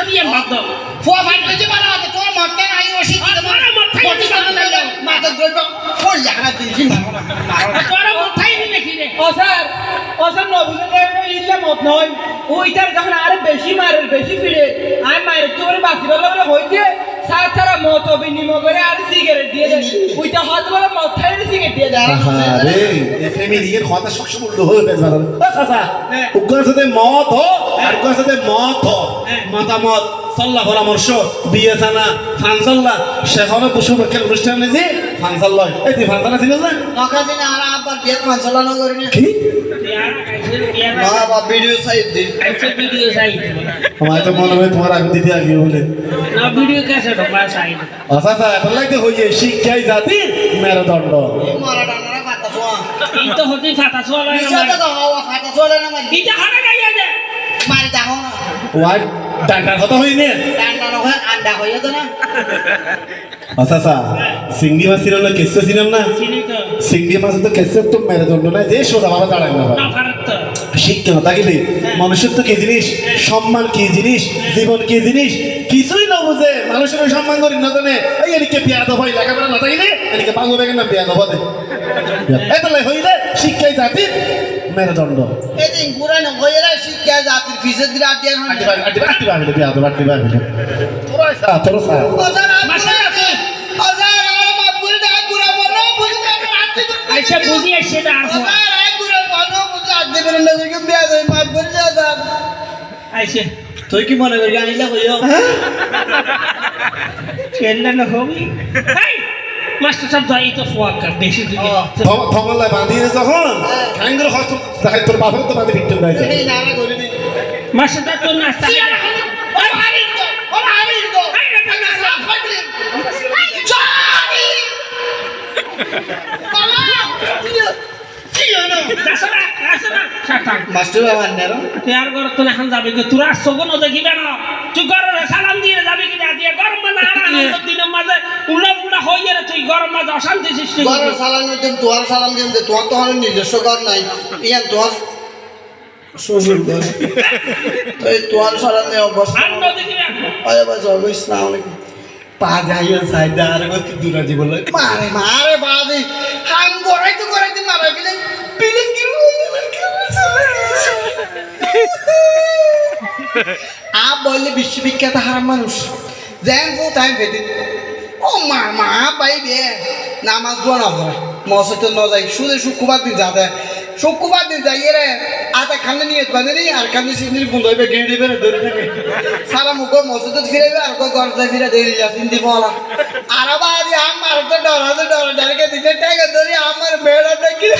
বিয়ে বাদ দাও ফুয়া ভাই কইছে মারা আছে তোর মরতে নাই ওষুধ দিতে তোরা মাথায় পটি করে না মাথা ধরব ফুল জানা দিছি তোরা মাথায় নিলে কি রে ও স্যার নবুঝে ইল্লা মত নয় ওইটার যখন আরে বেশি মারে বেশি ফিরে আমি মায়ের চোরে বাসি বলে বলে হইতে স্যার তারা মত বিনিময় করে আর সিগারেট দিয়ে দেয় ওইটা হয়তো বলে মত খাইলে সিগারেট দিয়ে দেয় আরে এই ফ্যামিলির কথা সবসময় উল্টো হয়ে গেছে চাচা উগ্র সাথে মত হ আর উগ্র সাথে মত হ মতামত সল্লা পরামর্শ বিয়ে জানা ফানসাল্লা সেখানে পশুপক্ষের অনুষ্ঠান যে ফানসাল্লা এই তুই ফানসাল্লা ছিল না নখাজি না আর আবার বিয়ে ফাংশন না করি না কি না বাবা video side the video side আমার তো মনে হয় তোমার আগে দিদি আগে বলে না ভিডিও ক্যাসেট বা সাইড চাচা এত লাগতে হইয়ে শিক্ষাই জাতির মেরুদণ্ড মারা ডানারা ফাটা সোয়া এই তো হতে ফাটা চলে বিছাতে তো হাওয়া ফাটা চলে না মারি এইটা হারা গাইয়া দে মারি দেখো না ওয়াই ডান্ডার কথা হইনি ডান্ডা নয় আন্ডা হইয়া তো না চাচা সিঙ্গি মাছ ছিল না কেসে ছিলাম না চিনি তো সিঙ্গি মাছ তো কেসে তো মেরুদণ্ড না যে সোজা ভাবে দাঁড়ায় না ভাই না ফারাত তো শিক্ষা না থাকিলে মানুষের তো কি জিনিস সম্মান কি জিনিস জীবন কি জিনিস কিছুই না বুঝে মানুষের সম্মান করি না জানে এই এদিকে বিয়া তো হয় লেখাপড়া না থাকিলে এদিকে বাংলা বেগের না বিয়া দেবো এতলাই হইলে শিক্ষাই জাতির মেরুদণ্ড এদিন পুরানো হইয়া শিক্ষা জাতির ফিসে দিলে আর দিয়ে আটি বাগলে বিয়া দেবো আটি বাগলে তোর সা ওজার মাসে আছে ওজার আমার বাপ করে দেখা গুড়া বলো বুঝতে আমি আনতে আচ্ছা বুঝি আসছে না আর ওজার আই গুড়া বলো বুঝতে আনতে পারে না যে বিয়া দেই মাপ করে যা ওজার আইছে তুই কি মনে করি আনিলা কইও ছেলে না হবি এই মাস্টার সাহেব যাই তো ফোয়াকা বেশি দিকে ভমলায় বাঁধিয়ে যখন খাইঙ্গুলো হয়তো দেখাই তোর বাপের তো বাঁধে ভিক্টিম রয়েছে এই না করে দি মাস্টার সাহেব তো নাস্তা ও হারিল তো ও হারিল তো না সাফ ফাটলি চরি বাবা কি হলো আসনা শাটাং মাস্টার বাবা নেরো তেয়ার ঘর তো এখন যাবি কি তোরা সগন দেখিবে না তুই ঘরে সালাম দিয়ে যাবি কি দিয়ে গরম মাঝে আর আনন্দ দিনের মাঝে উল্লা উল্লা হয়ে রে তুই গরম মাঝে অশান্তি সৃষ্টি ঘর সালাম দিম তোর সালাম দিম দে তোর তো হলো নিজস্ব ঘর নাই ইয়ান তোর শ্বশুর ঘর এই তোর সালাম দে অবস্থা আনন্দ দেখিবে আরে বাবা জয় ইসলাম আলাইকুম পা যাইয়া সাইডা আর কত দূর আজি বলে মারে মারে বাদি হাম গড়াইতে মারা গেলে পিলে কি আ বললে বিশ্ববিখ্যাত হারাম মানুষ যেন ফো টাইম ফেতে ও মা পাইবে নামাজ দোয়া না পড়ে মসজিদে ন যাই শুধু শুক্রবার দিন যাতে শুক্রবার দিন যাই রে আটা খান্নে নিয়ে বাঁধে নি আর খান্নে সিন্দির বন্ধ হইবে গেঁড়ে দিবে না ধরে থাকে সারা মুখ মসজিদে ফিরাইবে আর গরজা ফিরে দেখে যা সিন্দি বলা আর আবার আমার তো ডর ডালকে দিতে টাকা ধরে আমার মেয়েরা দেখি